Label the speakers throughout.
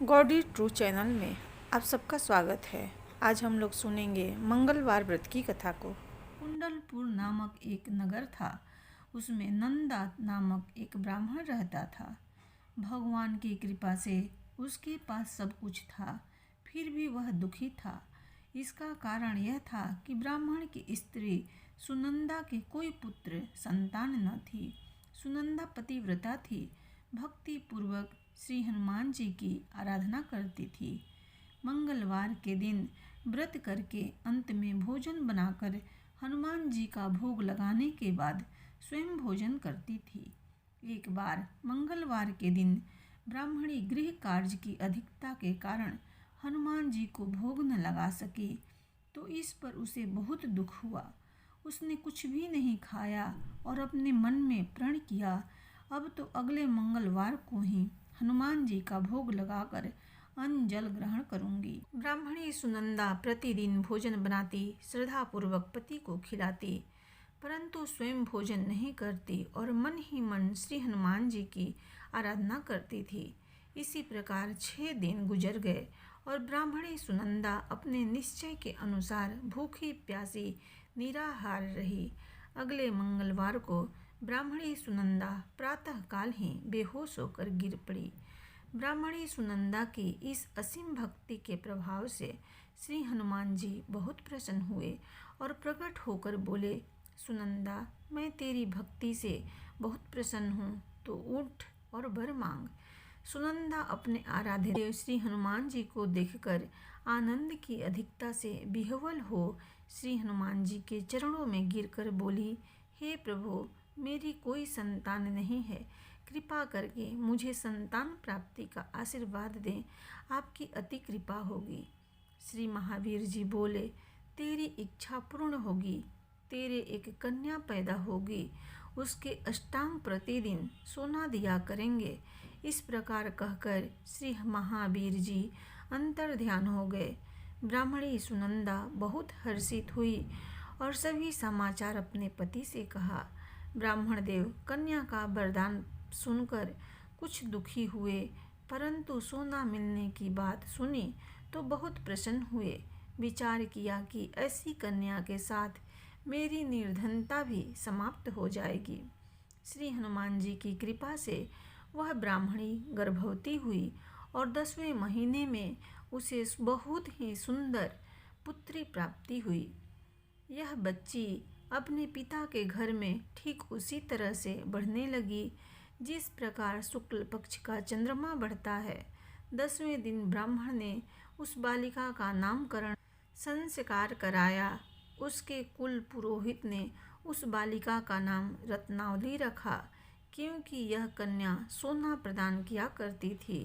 Speaker 1: Gaudy true channel में आप सबका स्वागत है। आज हम लोग सुनेंगे मंगलवार व्रत की कथा को। कुंडलपुर नामक एक नगर था। उसमें नंदा नामक एक ब्राह्मण रहता था। भगवान की कृपा से उसके पास सब कुछ था, फिर भी वह दुखी था। इसका कारण यह था कि ब्राह्मण की स्त्री सुनंदा के कोई पुत्र संतान न थी। सुनंदा पतिव्रता थी, भक्ति पूर्वक श्री हनुमान जी की आराधना करती थी। मंगलवार के दिन व्रत करके अंत में भोजन बनाकर हनुमान जी का भोग लगाने के बाद स्वयं भोजन करती थी। एक बार मंगलवार के दिन ब्राह्मणी गृह कार्य की अधिकता के कारण हनुमान जी को भोग न लगा सकी, तो इस पर उसे बहुत दुख हुआ। उसने कुछ भी नहीं खाया और अपने मन में प्रण किया, अब तो अगले मंगलवार को ही हनुमान जी का भोग लगाकर अन्न जल ग्रहण करूंगी। ब्राह्मणी सुनंदा प्रतिदिन भोजन बनाती, श्रद्धापूर्वक पति को खिलाती, परंतु स्वयं भोजन नहीं करती और मन ही मन श्री हनुमान जी की आराधना करती थी। इसी प्रकार 6 दिन गुजर गए और ब्राह्मणी सुनंदा अपने निश्चय के अनुसार भूखी प्यासी निराहार रही। अगले मंगलवार को ब्राह्मणी सुनंदा प्रातःकाल ही बेहोश होकर गिर पड़ी। ब्राह्मणी सुनंदा की इस असीम भक्ति के प्रभाव से श्री हनुमान जी बहुत प्रसन्न हुए और प्रकट होकर बोले, सुनंदा, मैं तेरी भक्ति से बहुत प्रसन्न हूँ, तो उठ और वर मांग। सुनंदा अपने आराध्य देव श्री हनुमान जी को देखकर आनंद की अधिकता से विह्वल हो श्री हनुमान जी के चरणों में गिरकर बोली, हे प्रभु, मेरी कोई संतान नहीं है, कृपा करके मुझे संतान प्राप्ति का आशीर्वाद दें, आपकी अति कृपा होगी। श्री महावीर जी बोले, तेरी इच्छा पूर्ण होगी, तेरे एक कन्या पैदा होगी, उसके अष्टांग प्रतिदिन सोना दिया करेंगे। इस प्रकार कहकर श्री महावीर जी अंतर ध्यान हो गए। ब्राह्मणी सुनंदा बहुत हर्षित हुई और सभी समाचार अपने पति से कहा। ब्राह्मण देव कन्या का वरदान सुनकर कुछ दुखी हुए, परंतु सोना मिलने की बात सुनी तो बहुत प्रसन्न हुए। विचार किया कि ऐसी कन्या के साथ मेरी निर्धनता भी समाप्त हो जाएगी। श्री हनुमान जी की कृपा से वह ब्राह्मणी गर्भवती हुई और 10वें महीने में उसे बहुत ही सुंदर पुत्री प्राप्ति हुई। यह बच्ची अपने पिता के घर में ठीक उसी तरह से बढ़ने लगी जिस प्रकार शुक्ल पक्ष का चंद्रमा बढ़ता है। 10वें दिन ब्राह्मण ने उस बालिका का नामकरण संस्कार कराया। उसके कुल पुरोहित ने उस बालिका का नाम रत्नावली रखा, क्योंकि यह कन्या सोना प्रदान किया करती थी।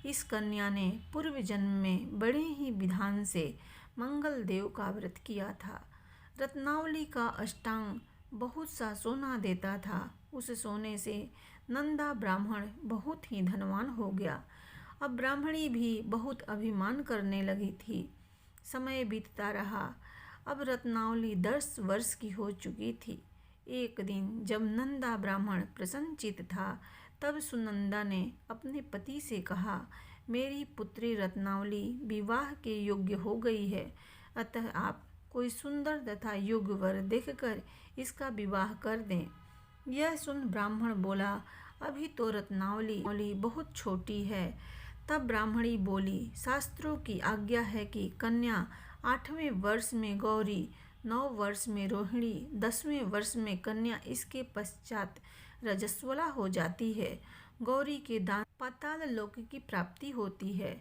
Speaker 1: इस कन्या ने पूर्व जन्म में बड़े ही विधान से मंगल देव का व्रत किया था। रत्नावली का अष्टांग बहुत सा सोना देता था। उस सोने से नंदा ब्राह्मण बहुत ही धनवान हो गया। अब ब्राह्मणी भी बहुत अभिमान करने लगी थी। समय बीतता रहा। अब रत्नावली 10 वर्ष की हो चुकी थी। एक दिन जब नंदा ब्राह्मण प्रसन्नचित्त था, तब सुनंदा ने अपने पति से कहा, मेरी पुत्री रत्नावली विवाह के योग्य हो गई है, अतः आप कोई सुंदर तथा योग्य वर देखकर इसका विवाह कर दें। यह सुन ब्राह्मण बोला, अभी तो रत्नावली बहुत छोटी है। तब ब्राह्मणी बोली, शास्त्रों की आज्ञा है कि कन्या 8वें वर्ष में गौरी, 9 वर्ष में रोहिणी, 10वें वर्ष में कन्या, इसके पश्चात रजस्वला हो जाती है। गौरी के दान पाताल लोक की प्राप्ति होती है,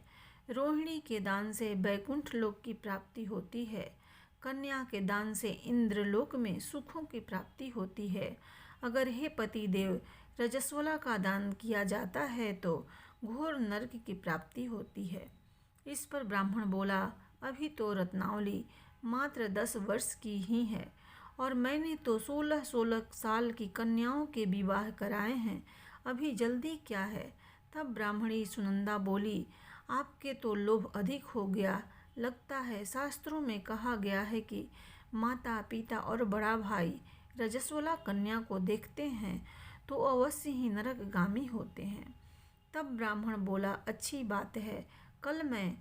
Speaker 1: रोहिणी के दान से बैकुंठ लोक की प्राप्ति होती है, कन्या के दान से इंद्रलोक में सुखों की प्राप्ति होती है। अगर हे पति देव रजस्वला का दान किया जाता है तो घोर नरक की प्राप्ति होती है। इस पर ब्राह्मण बोला, अभी तो रत्नावली मात्र 10 वर्ष की ही है और मैंने तो 16-16 साल की कन्याओं के विवाह कराए हैं, अभी जल्दी क्या है। तब ब्राह्मणी सुनंदा बोली, आपके तो लोभ अधिक हो गया, लगता है शास्त्रों में कहा गया है कि माता पिता और बड़ा भाई रजस्वला कन्या को देखते हैं तो अवश्य ही नरकगामी होते हैं। तब ब्राह्मण बोला, अच्छी बात है, कल मैं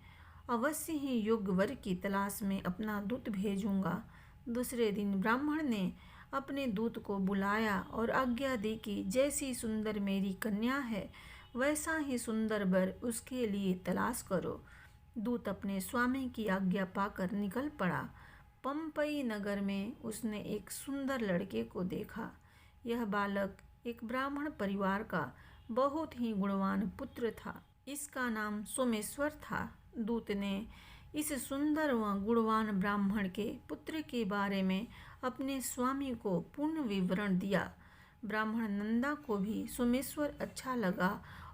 Speaker 1: अवश्य ही योग्य वर की तलाश में अपना दूत भेजूंगा। दूसरे दिन ब्राह्मण ने अपने दूत को बुलाया और आज्ञा दी कि जैसी सुंदर मेरी कन्या है वैसा ही सुंदर वर उसके लिए तलाश करो। दूत अपने स्वामी की आज्ञा पाकर निकल पड़ा। पंपई नगर में उसने एक सुंदर लड़के को देखा। यह बालक एक ब्राह्मण परिवार का बहुत ही गुणवान पुत्र था। इसका नाम सोमेश्वर था। दूत ने इस सुंदर व गुणवान ब्राह्मण के पुत्र के बारे में अपने स्वामी को पूर्ण विवरण दिया। ब्राह्मण नंदा को भी सोमेश्वर अच्छा लगा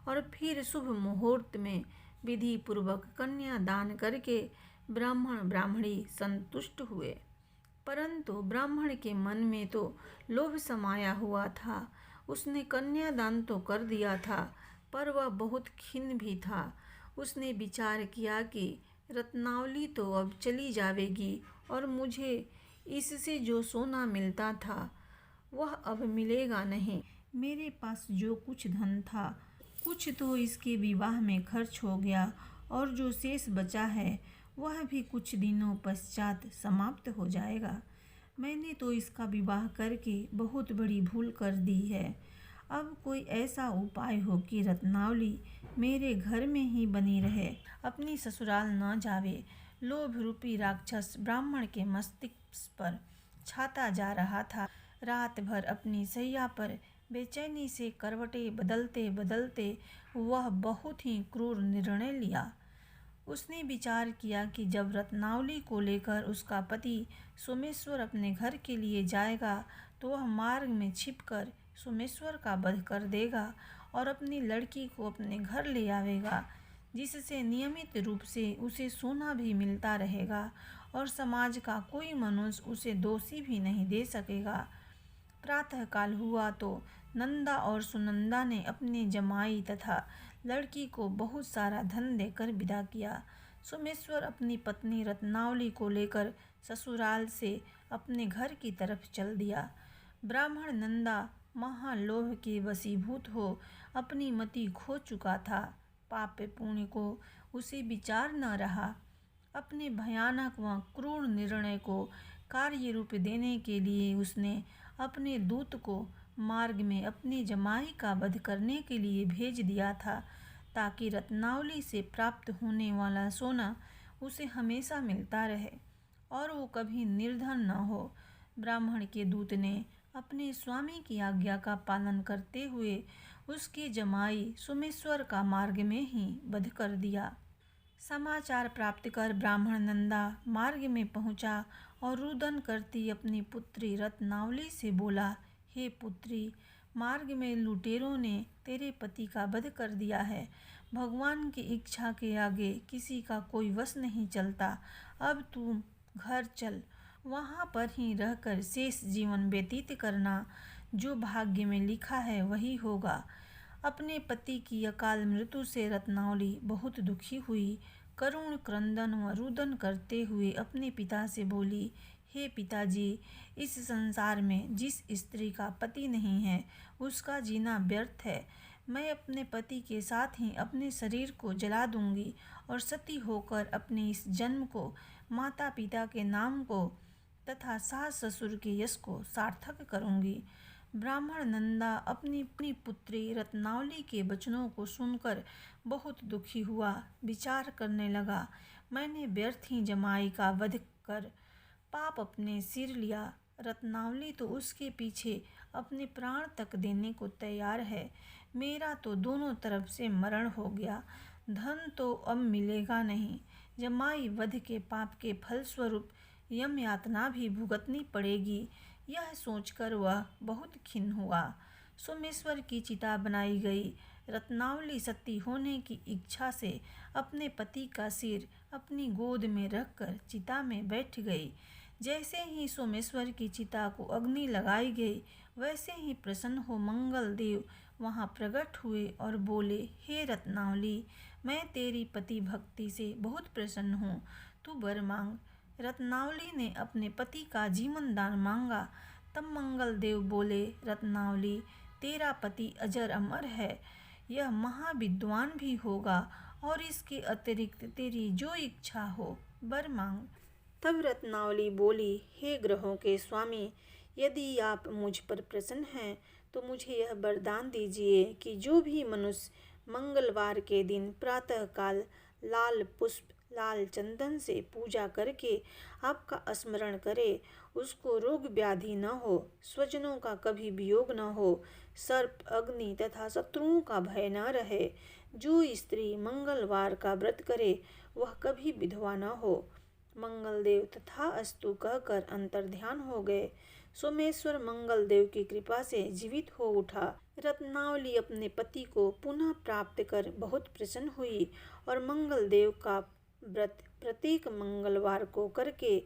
Speaker 1: और फिर शुभ मुहूर्त में विधि पूर्वक कन्या दान करके ब्राह्मण ब्राह्मणी संतुष्ट हुए। परंतु ब्राह्मण के मन में तो लोभ समाया हुआ था। उसने कन्यादान तो कर दिया था, पर वह बहुत खिन्न भी था। उसने विचार किया कि रत्नावली तो अब चली जावेगी और मुझे इससे जो सोना मिलता था वह अब मिलेगा नहीं। मेरे पास जो कुछ धन था कुछ तो इसके विवाह में खर्च हो गया और जो शेष बचा है वह भी कुछ दिनों पश्चात समाप्त हो जाएगा। मैंने तो इसका विवाह करके बहुत बड़ी भूल कर दी है। अब कोई ऐसा उपाय हो कि रत्नावली मेरे घर में ही बनी रहे, अपनी ससुराल न जावे। लोभ रूपी राक्षस ब्राह्मण के मस्तिष्क पर छाता जा रहा था। रात भर अपनी शैया पर बेचैनी से करवटें बदलते बदलते वह बहुत ही क्रूर निर्णय लिया। उसने विचार किया कि जब रत्नावली को लेकर उसका पति सोमेश्वर अपने घर के लिए जाएगा तो वह मार्ग में छिपकर सोमेश्वर का वध कर देगा और अपनी लड़की को अपने घर ले आवेगा, जिससे नियमित रूप से उसे सोना भी मिलता रहेगा और समाज का कोई मनुष्य उसे दोषी भी नहीं दे सकेगा। प्रातःकाल हुआ तो नंदा और सुनंदा ने अपने जमाई तथा लड़की को बहुत सारा धन देकर विदा किया। सोमेश्वर अपनी पत्नी रत्नावली को लेकर ससुराल से अपने घर की तरफ चल दिया। ब्राह्मण नंदा महालोभ के वशीभूत हो अपनी मति खो चुका था। पाप पुण्य को उसे विचार न रहा। अपने भयानक व क्रूर निर्णय को कार्य रूप देने के लिए उसने अपने दूत को मार्ग में अपने जमाई का वध करने के लिए भेज दिया था, ताकि रत्नावली से प्राप्त होने वाला सोना उसे हमेशा मिलता रहे और वो कभी निर्धन न हो। ब्राह्मण के दूत ने अपने स्वामी की आज्ञा का पालन करते हुए उसके जमाई सोमेश्वर का मार्ग में ही वध कर दिया। समाचार प्राप्त कर ब्राह्मण नंदा मार्ग में पहुंचा और रुदन करती अपनी पुत्री रत्नावली से बोला, हे पुत्री, मार्ग में लुटेरों ने तेरे पति का वध कर दिया है। भगवान की इच्छा के आगे किसी का कोई वश नहीं चलता। अब तू घर चल, वहाँ पर ही रहकर शेष जीवन व्यतीत करना। जो भाग्य में लिखा है वही होगा। अपने पति की अकाल मृत्यु से रत्नावली बहुत दुखी हुई। करुण क्रंदन व रुदन करते हुए अपने पिता से बोली, हे पिताजी, इस संसार में जिस स्त्री का पति नहीं है उसका जीना व्यर्थ है। मैं अपने पति के साथ ही अपने शरीर को जला दूंगी और सती होकर अपने इस जन्म को, माता पिता के नाम को तथा सास ससुर के यश को सार्थक करूंगी। ब्राह्मण नंदा अपनी पुत्री रत्नावली के वचनों को सुनकर बहुत दुखी हुआ। विचार करने लगा, मैंने व्यर्थ ही जमाई का वध कर पाप अपने सिर लिया। रत्नावली तो उसके पीछे अपने प्राण तक देने को तैयार है। मेरा तो दोनों तरफ से मरण हो गया। धन तो अब मिलेगा नहीं। जमाई वध के पाप के फलस्वरूप यम यातना भी भुगतनी पड़ेगी। यह सोचकर वह बहुत खिन्न हुआ। सोमेश्वर की चिता बनाई गई। रत्नावली सती होने की इच्छा से अपने पति का सिर अपनी गोद में रखकर चिता में बैठ गई। जैसे ही सोमेश्वर की चिता को अग्नि लगाई गई, वैसे ही प्रसन्न हो मंगल देव वहाँ प्रकट हुए और बोले, हे रत्नावली, मैं तेरी पति भक्ति से बहुत प्रसन्न हूँ, तू वर मांग। रत्नावली ने अपने पति का जीवन दान मांगा। तब मंगल देव बोले, रत्नावली, तेरा पति अजर अमर है। यह महाविद्वान भी होगा और इसके अतिरिक्त तेरी जो इच्छा हो वर मांग। तब रत्नावली बोली, हे ग्रहों के स्वामी, यदि आप मुझ पर प्रसन्न हैं तो मुझे यह वरदान दीजिए कि जो भी मनुष्य मंगलवार के दिन प्रातःकाल लाल पुष्प लाल चंदन से पूजा करके आपका स्मरण करे, उसको रोग व्याधि न हो, स्वजनों का कभी वियोग न हो, सर्प अग्नि तथा शत्रुओं का भय न रहे। जो स्त्री मंगलवार का व्रत करे वह कभी विधवा न हो। मंगलदेव तथास्तु कहकर अंतर्ध्यान हो गए। सोमेश्वर मंगलदेव की कृपा से जीवित हो उठा। रत्नावली अपने पति को पुनः प्राप्त कर बहुत प्रसन्न हुई और मंगलदेव का व्रत प्रत्येक मंगलवार को करके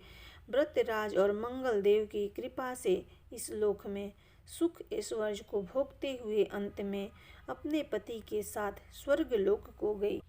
Speaker 1: व्रतराज और मंगलदेव की कृपा से इस लोक में सुख ऐश्वर्य को भोगते हुए अंत में अपने पति के साथ स्वर्ग लोक को गई।